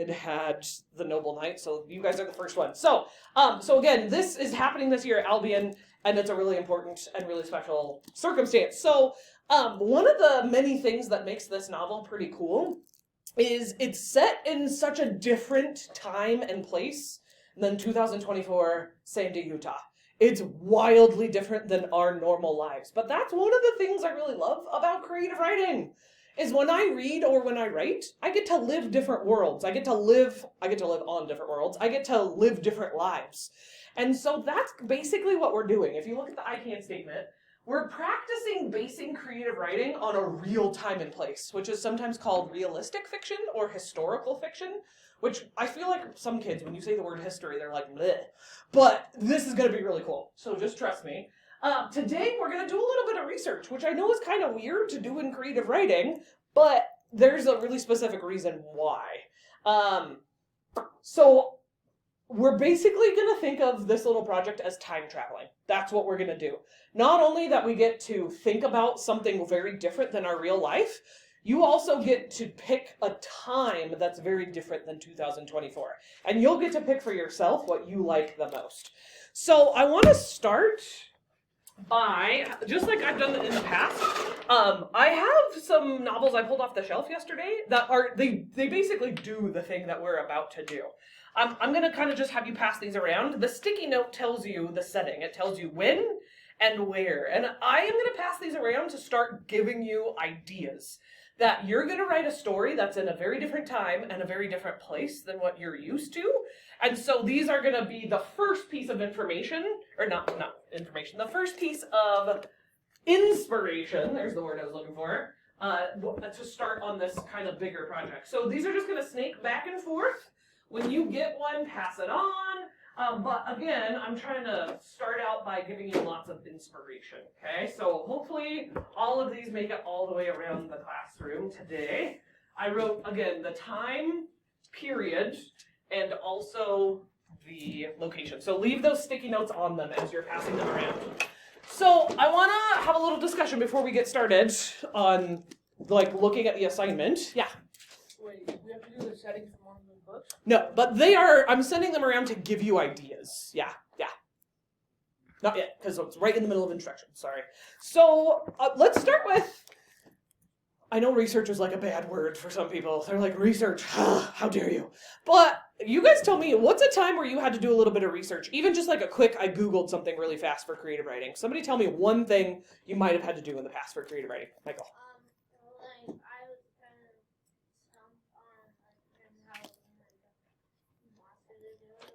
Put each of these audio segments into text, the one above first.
it had the Noble Knight, so you guys are the first one. So, so again, this is happening this year at Albion, and it's a really important and really special circumstance. So, one of the many things that makes this novel pretty cool is it's set in such a different time and place than 2024 Sandy, Utah. It's wildly different than our normal lives. But that's one of the things I really love about creative writing, is when I read or when I write, I get to live different worlds. I get to live on different worlds. I get to live different lives. And so that's basically what we're doing. If you look at the I Can statement, we're practicing basing creative writing on a real time and place, which is sometimes called realistic fiction or historical fiction, which I feel like some kids, when you say the word history, they're like, bleh. But this is going to be really cool, so just trust me. Today, we're going to do a little bit of research, which I know is kind of weird to do in creative writing, but there's a really specific reason why. So we're basically going to think of this little project as time traveling. That's what we're going to do. Not only that we get to think about something very different than our real life, you also get to pick a time that's very different than 2024. And you'll get to pick for yourself what you like the most. So I want to start by, just like I've done in the past, I have some novels I pulled off the shelf yesterday that are, they basically do the thing that we're about to do. I'm going to kind of just have you pass these around. The sticky note tells you the setting. It tells you when and where. And I am going to pass these around to start giving you ideas that you're going to write a story that's in a very different time and a very different place than what you're used to. And so these are going to be the first piece of information, or not information, the first piece of inspiration, there's the word I was looking for, to start on this kind of bigger project. So these are just going to snake back and forth. When you get one, pass it on. But again, I'm trying to start out by giving you lots of inspiration, okay? So hopefully all of these make it all the way around the classroom today. I wrote, again, the time, period, and also the location. So leave those sticky notes on them as you're passing them around. So I want to have a little discussion before we get started on, like, looking at the assignment. Yeah? Wait, we have to do the settings from one of those books? No, but they are, I'm sending them around to give you ideas. Yeah. Not yet, because it's right in the middle of instructions, sorry. So let's start with, I know research is like a bad word for some people. They're like, research, how dare you? But you guys tell me, what's a time where you had to do a little bit of research? Even just like a quick, I Googled something really fast for creative writing. Somebody tell me one thing you might have had to do in the past for creative writing. Michael. I was kind of stumped on how monster to do it.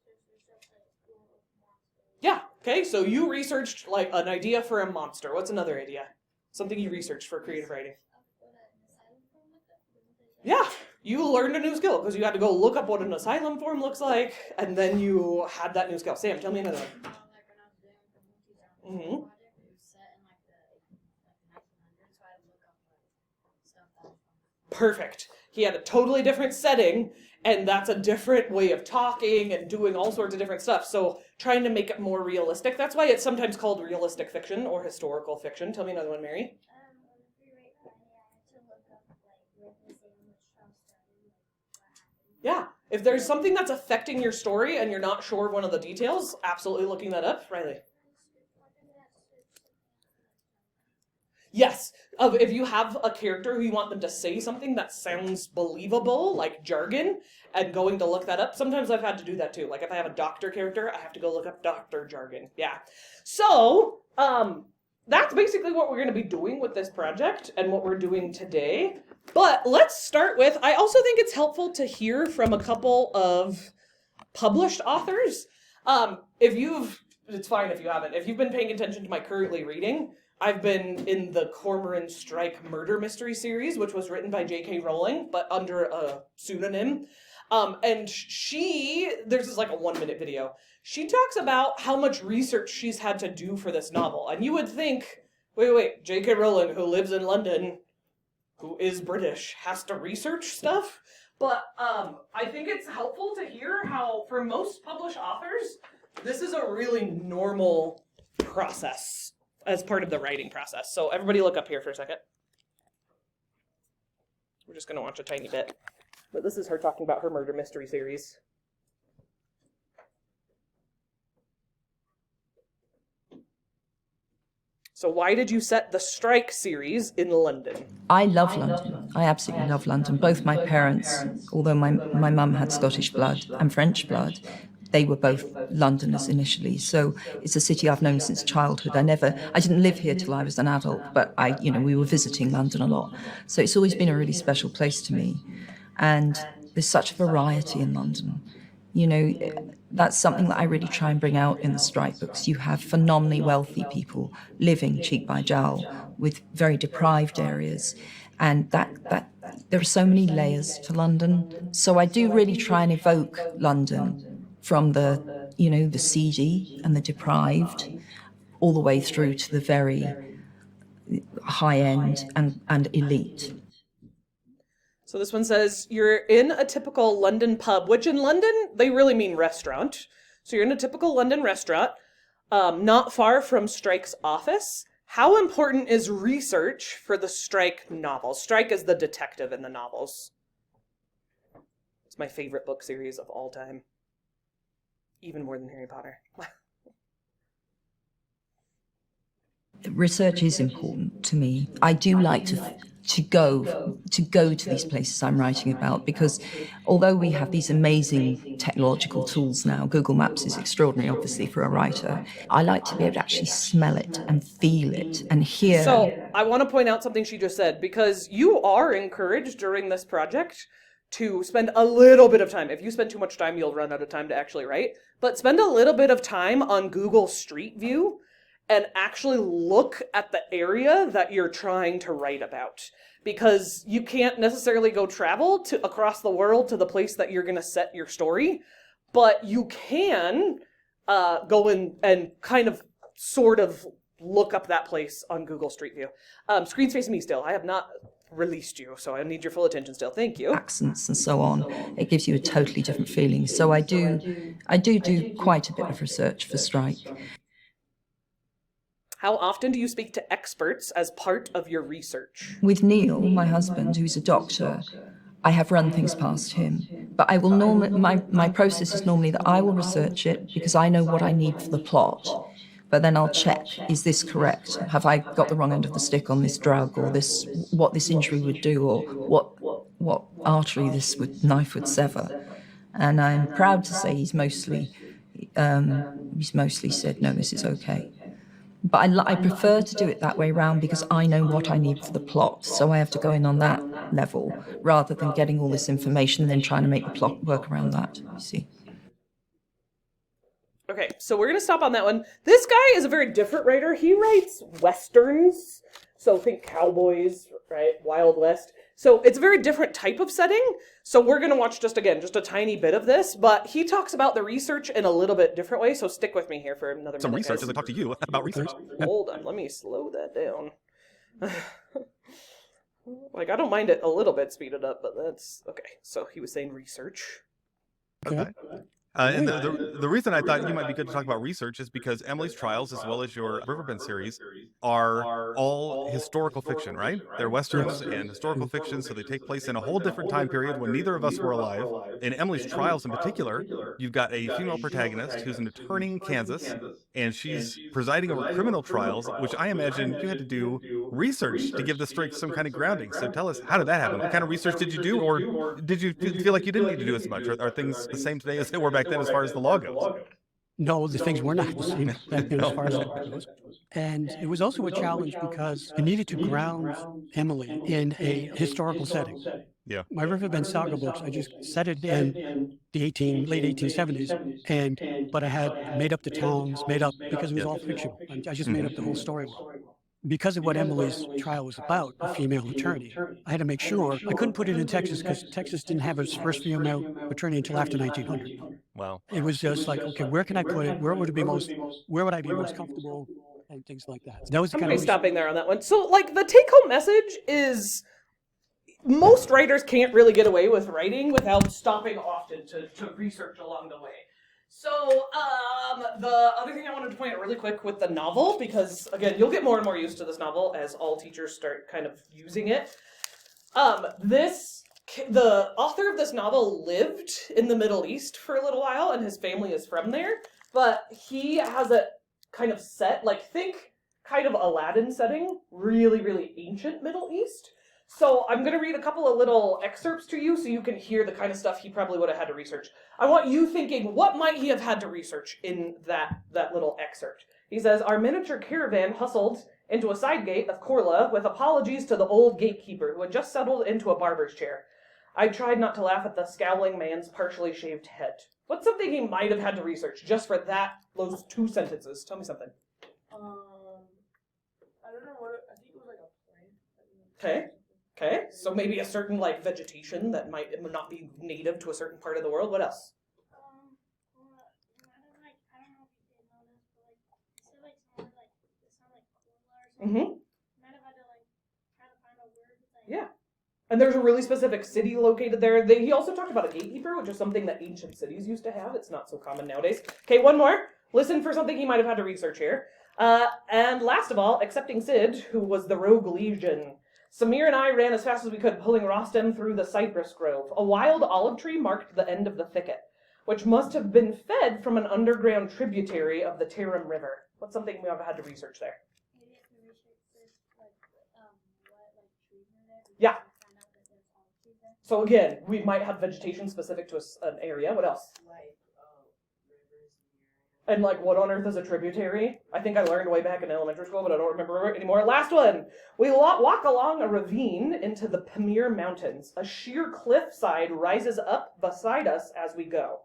Just research cool monsters. Yeah, okay, so you researched like an idea for a monster. What's another idea? Something you researched for creative writing. Yeah, you learned a new skill because you had to go look up what an asylum form looks like, and then you had that new skill. Sam, tell me another one. Like when I was doing the multi-genre project, it was set in like the 1900s, so I had to look up stuff that was from. Perfect. He had a totally different setting, and that's a different way of talking and doing all sorts of different stuff. So trying to make it more realistic. That's why it's sometimes called realistic fiction or historical fiction. Tell me another one, Mary. When we write Friday, I had to look up like where the sandwich shop started, like what happened. Yeah, if there's something that's affecting your story and you're not sure of one of the details, absolutely looking that up. Riley. Yes, if you have a character who you want them to say something that sounds believable, like jargon, and going to look that up, sometimes I've had to do that too. Like if I have a doctor character, I have to go look up doctor jargon. Yeah. So, that's basically what we're going to be doing with this project and what we're doing today. But let's start with, I also think it's helpful to hear from a couple of published authors. It's fine if you haven't. If you've been paying attention to my currently reading, I've been in the Cormoran Strike murder mystery series, which was written by J.K. Rowling, but under a pseudonym. And there's this like a 1-minute video. She talks about how much research she's had to do for this novel. And you would think, wait, J.K. Rowling, who lives in London, who is British, has to research stuff? But I think it's helpful to hear how, for most published authors, this is a really normal process as part of the writing process. So everybody look up here for a second. We're just going to watch a tiny bit. But this is her talking about her murder mystery series. So why did you set the Strike series in London? I love London. I absolutely love London. Both my parents, although my mum had Scottish blood and French blood, they were both Londoners initially. So it's a city I've known since childhood. I didn't live here till I was an adult, but we were visiting London a lot. So it's always been a really special place to me. And there's such variety in London. That's something that I really try and bring out in the Strike books. You have phenomenally wealthy people living cheek by jowl with very deprived areas. And that there are so many layers to London. So I do really try and evoke London from the seedy and the deprived all the way through to the very high end and elite. So this one says, you're in a typical London pub, which in London, they really mean restaurant. So you're in a typical London restaurant, not far from Strike's office. How important is research for the Strike novels? Strike is the detective in the novels. It's my favorite book series of all time. Even more than Harry Potter. Research is important to me. I do like to go to these places I'm writing about, because although we have these amazing technological tools now, Google Maps is extraordinary, obviously, for a writer. I like to be able to actually smell it and feel it and hear. So I want to point out something she just said, because you are encouraged during this project to spend a little bit of time. If you spend too much time, you'll run out of time to actually write. But spend a little bit of time on Google Street View and actually look at the area that you're trying to write about. Because you can't necessarily go travel across the world to the place that you're going to set your story, but you can go in and kind of sort of look up that place on Google Street View. Screen's facing me still. I have not released you, so I need your full attention still. Thank you. Accents and so on. It gives you a totally different feeling. So I do quite a bit of research for Strike. How often do you speak to experts as part of your research? With Neil, my husband, who's a doctor, I have run things past him. But I will my process is normally that I will research it because I know what I need for the plot. But then I'll check, is this correct? Have I got the wrong end of the stick on this drug, or what this injury would do, or what artery this knife would sever? And I'm proud to say he's mostly said, no, this is okay. But I prefer to do it that way round because I know what I need for the plot. So I have to go in on that level rather than getting all this information and then trying to make the plot work around that, you see. Okay, so we're going to stop on that one. This guy is a very different writer. He writes Westerns. So think cowboys, right? Wild West. So it's a very different type of setting. So we're going to watch just a tiny bit of this, but he talks about the research in a little bit different way. So stick with me here for another Some minute. research as I talk to you about research. Hold on, let me slow that down. I don't mind it a little bit speeded up, but that's okay. So he was saying research. Okay. And the reason I thought you might be good to talk about research is because Emily's Trials, as well as your Riverbend series, are all historical fiction, right? They're Westerns and historical fiction, so they take place in a whole different time period when neither of us were alive. In Emily's Trials in particular, you've got a female protagonist who's an attorney in Kansas, and she's presiding over criminal trials, which I imagine you had to do research to give the Strike some kind of grounding. So tell us, how did that happen? What kind of research did you do, or did you feel like you didn't need to do as much? Are things the same today as they were back then as far as the law goes? No, the things were not the same back then as far as that goes. And it was also a challenge because I needed to ground Emily in a historical setting. Yeah. My Riverbend Saga books, I just set it in the late 1870s, but I had made up the towns, because it was all fiction. I just made up the whole story. Because of what Emily's trial was about, a female attorney, I had to make sure I couldn't put it in Texas because Texas didn't have its first female attorney until after 1900. Wow. It was just like, okay, where can I put it? Where would I be most comfortable? And things like that. That was the kind of stopping there on that one. So, the take-home message is most writers can't really get away with writing without stopping often to research along the way. So, the other thing I wanted to point out really quick with the novel, because, again, you'll get more and more used to this novel as all teachers start kind of using it. This the author of this novel lived in the Middle East for a little while, and his family is from there. But he has a kind of set, like, think kind of Aladdin setting, really, really ancient Middle East. So I'm going to read a couple of little excerpts to you so you can hear the kind of stuff he probably would have had to research. I want you thinking, what might he have had to research in that little excerpt? He says, our miniature caravan hustled into a side gate of Korla with apologies to the old gatekeeper who had just settled into a barber's chair. I tried not to laugh at the scowling man's partially shaved head. What's something he might have had to research just for those 2 sentences? Tell me something. I don't know what, I think it was like a plant. Okay, so maybe a certain, like, vegetation that might not be native to a certain part of the world. What else? Well, like, I don't know if you did know this, but like, it said like somewhere like it sounded like Korla or something. Might have had to like try to find a word. Like, Yeah. And there's a really specific city located there. He also talked about a gatekeeper, which is something that ancient cities used to have. It's not so common nowadays. Okay, one more. Listen for something he might have had to research here. And last of all, excepting Sid, who was the rogue legion. Samir and I ran as fast as we could, pulling Rostam through the cypress grove. A wild olive tree marked the end of the thicket, which must have been fed from an underground tributary of the Tarim River. What's something we have had to research there? maybe if we research this, like, what like trees are there. Yeah. Find out that there's olive trees there. So again, we might have vegetation specific to an area. What else? And like, what on earth is a tributary? I think I learned way back in elementary school, but I don't remember it anymore. Last one. We walk along a ravine into the Pamir Mountains. A sheer cliffside rises up beside us as we go.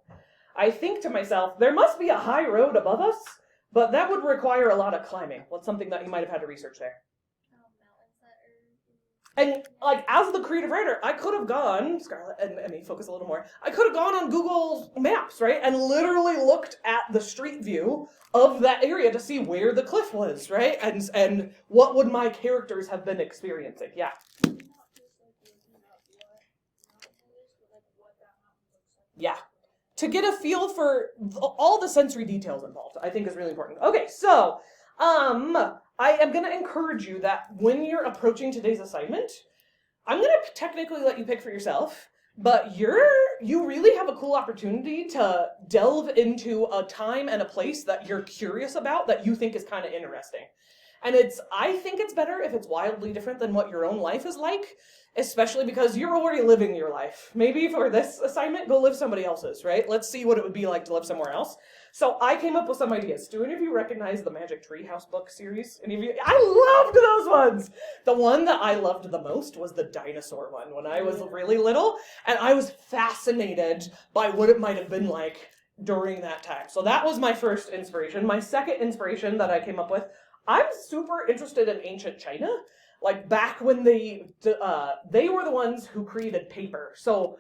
I think to myself, there must be a high road above us, but that would require a lot of climbing. What's something that you might have had to research there? Mountains that are. And, like, as the creative writer, I could have gone, Scarlett and Emmy, focus a little more, I could have gone on Google Maps, right, and literally looked at the street view of that area to see where the cliff was, right, and what would my characters have been experiencing, yeah. Yeah. To get a feel for all the sensory details involved, I think is really important. Okay, so, I am going to encourage you that when you're approaching today's assignment, I'm going to technically let you pick for yourself, but you really have a cool opportunity to delve into a time and a place that you're curious about that you think is kind of interesting. And I think it's better if it's wildly different than what your own life is like, especially because you're already living your life. Maybe for this assignment, go live somebody else's, right? Let's see what it would be like to live somewhere else. So I came up with some ideas. Do any of you recognize the Magic Treehouse book series? Any of you? I loved those ones! The one that I loved the most was the dinosaur one when I was really little, and I was fascinated by what it might have been like during that time. So that was my first inspiration. My second inspiration that I came up with, I'm super interested in ancient China. Like back when they were the ones who created paper. So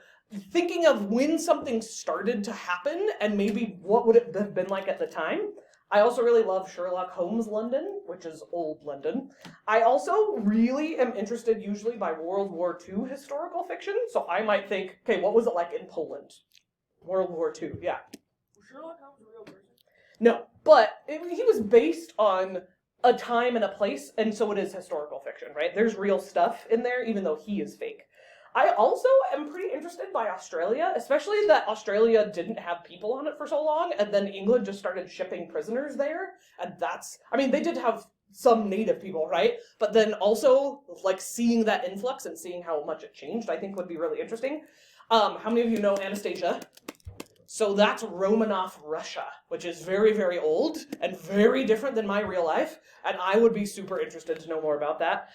thinking of when something started to happen and maybe what would it have been like at the time. I also really love Sherlock Holmes London, which is old London. I also really am interested usually by World War II historical fiction. So I might think, okay, what was it like in Poland? World War II, yeah. Was Sherlock Holmes a real person? No, but he was based on a time and a place, and so it is historical fiction, right? There's real stuff in there, even though he is fake. I also am pretty interested by Australia, especially that Australia didn't have people on it for so long, and then England just started shipping prisoners there, and they did have some native people, right? But then also, like, seeing that influx and seeing how much it changed, I think would be really interesting. How many of you know Anastasia? So that's Romanov Russia, which is very, very old and very different than my real life. And I would be super interested to know more about that.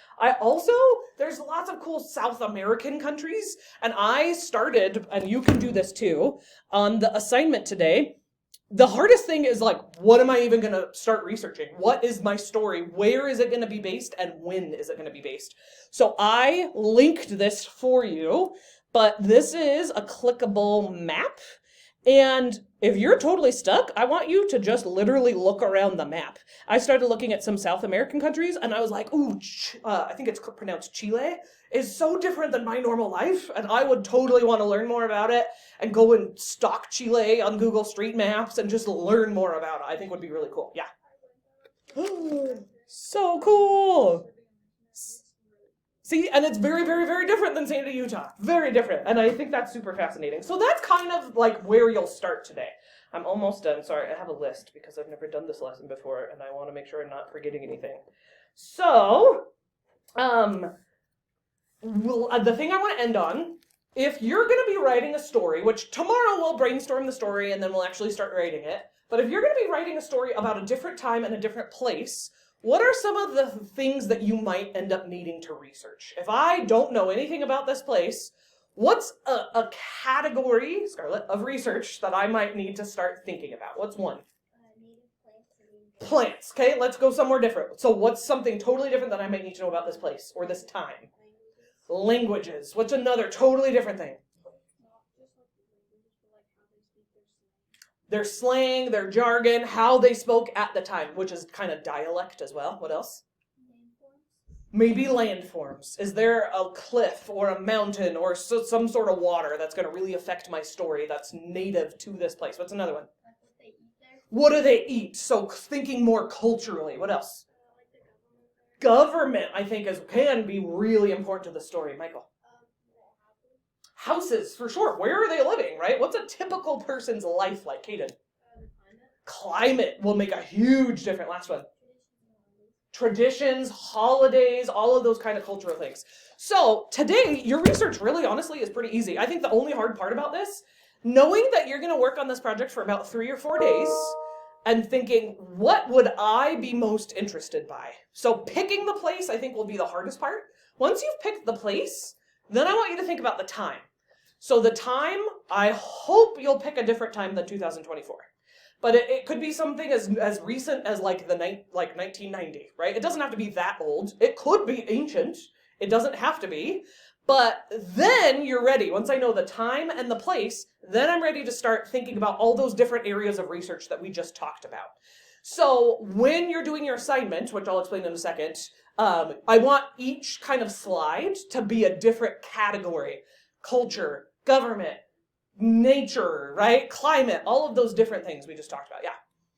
There's lots of cool South American countries. And I started, and you can do this too, on the assignment today. The hardest thing is like, what am I even going to start researching? What is my story? Where is it going to be based? And when is it going to be based? So I linked this for you, but this is a clickable map. And if you're totally stuck, I want you to just literally look around the map. I started looking at some South American countries, and I was like, ooh, I think it's pronounced Chile, is so different than my normal life, and I would totally want to learn more about it and go and stalk Chile on Google Street Maps and just learn more about it. I think would be really cool. Yeah. So cool. See, and it's very, very, very different than Sandy, Utah. Very different. And I think that's super fascinating. So that's kind of like where you'll start today. I'm almost done. Sorry, I have a list because I've never done this lesson before and I want to make sure I'm not forgetting anything. So, the thing I want to end on, if you're going to be writing a story, which tomorrow we'll brainstorm the story and then we'll actually start writing it, but if you're going to be writing a story about a different time and a different place, what are some of the things that you might end up needing to research? If I don't know anything about this place, what's a category, Scarlett, of research that I might need to start thinking about? What's one? Native plants. Plants. Okay, let's go somewhere different. So what's something totally different that I might need to know about this place or this time? Languages. What's another totally different thing? Their slang, their jargon, how they spoke at the time, which is kind of dialect as well. What else? Maybe landforms. Is there a cliff or a mountain or some sort of water that's going to really affect my story that's native to this place? What's another one? What do they eat? So thinking more culturally. What else? Government, I think, can be really important to the story. Michael? Houses, for sure. Where are they living, right? What's a typical person's life like? Kaden? Climate will make a huge difference. Last one. Traditions, holidays, all of those kind of cultural things. So today, your research really honestly is pretty easy. I think the only hard part about this, knowing that you're going to work on this project for about 3 or 4 days and thinking, what would I be most interested by? So picking the place, I think, will be the hardest part. Once you've picked the place, then I want you to think about the time. So the time, I hope you'll pick a different time than 2024. But it could be something as recent as like 1990, right? It doesn't have to be that old. It could be ancient. It doesn't have to be. But then you're ready. Once I know the time and the place, then I'm ready to start thinking about all those different areas of research that we just talked about. So when you're doing your assignment, which I'll explain in a second, I want each kind of slide to be a different category. Culture, government, nature, right? Climate, all of those different things we just talked about. Yeah.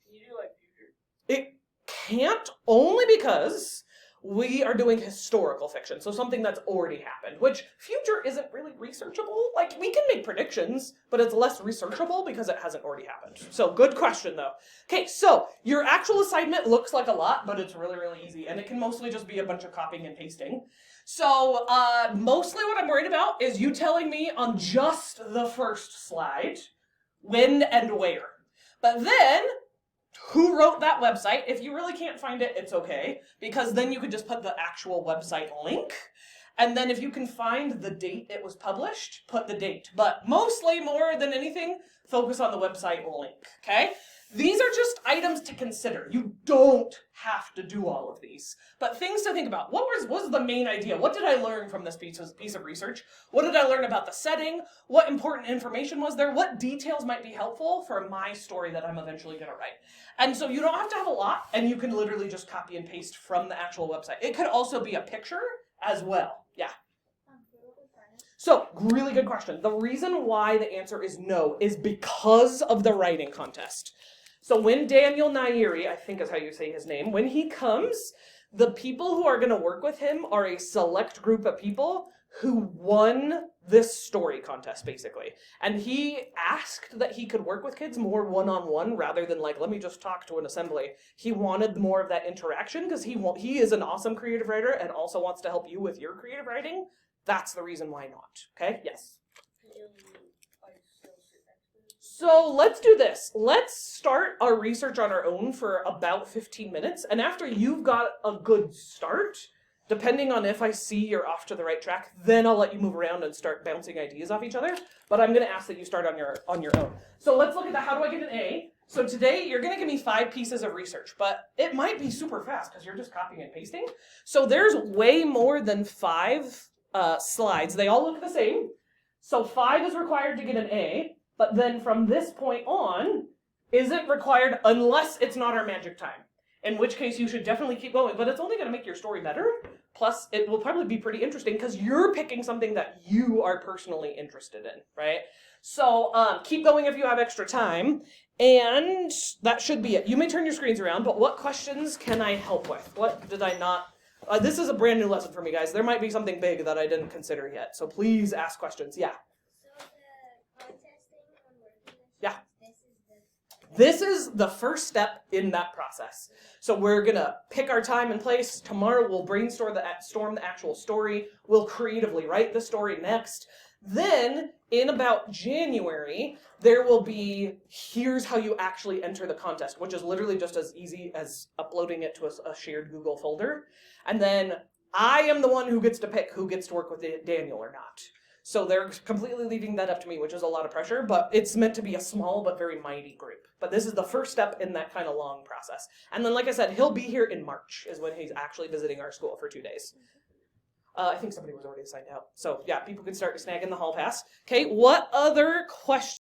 Can you do like future? It can't, only because we are doing historical fiction, so something that's already happened, which future isn't really researchable. Like, we can make predictions, but it's less researchable because it hasn't already happened. So good question, though. Okay, so your actual assignment looks like a lot, but it's really, really easy, and it can mostly just be a bunch of copying and pasting. So mostly what I'm worried about is you telling me on just the first slide when and where. But then, who wrote that website? If you really can't find it, it's okay, because then you could just put the actual website link. And then if you can find the date it was published, put the date. But mostly, more than anything, focus on the website link, okay? These are just items to consider. You don't have to do all of these, but things to think about. What was the main idea? What did I learn from this piece of research? What did I learn about the setting? What important information was there? What details might be helpful for my story that I'm eventually going to write? And so you don't have to have a lot, and you can literally just copy and paste from the actual website. It could also be a picture as well. Yeah. So, really good question. The reason why the answer is no is because of the writing contest. So when Daniel Nairi, I think is how you say his name, when he comes, the people who are going to work with him are a select group of people who won this story contest, basically. And he asked that he could work with kids more one-on-one rather than like, let me just talk to an assembly. He wanted more of that interaction because he is an awesome creative writer and also wants to help you with your creative writing. That's the reason why not. Okay? Yes. So let's do this. Let's start our research on our own for about 15 minutes. And after you've got a good start, depending on if I see you're off to the right track, then I'll let you move around and start bouncing ideas off each other. But I'm going to ask that you start on your own. So let's look at the how do I get an A. So today you're going to give me 5 pieces of research, but it might be super fast because you're just copying and pasting. So there's way more than 5 slides. They all look the same. So 5 is required to get an A. But then from this point on, isn't required unless it's not our magic time. In which case you should definitely keep going, but it's only going to make your story better. Plus, it will probably be pretty interesting because you're picking something that you are personally interested in, right? So keep going if you have extra time. And that should be it. You may turn your screens around, but what questions can I help with? What did I not This is a brand new lesson for me, guys. There might be something big that I didn't consider yet, so please ask questions. Yeah. So the contest thing on working Yeah. instruments, This is the first step in that process. So we're gonna pick our time and place. Tomorrow we'll brainstorm the actual story. We'll creatively write the story next. Then in about January, there will be, here's how you actually enter the contest, which is literally just as easy as uploading it to a shared Google folder. And then I am the one who gets to pick who gets to work with Daniel or not. So they're completely leaving that up to me, which is a lot of pressure, but it's meant to be a small but very mighty group. But this is the first step in that kind of long process. And then, like I said, he'll be here in March is when he's actually visiting our school for 2 days. I think somebody was already signed out. So yeah, people can start snagging the hall pass. Okay, what other questions?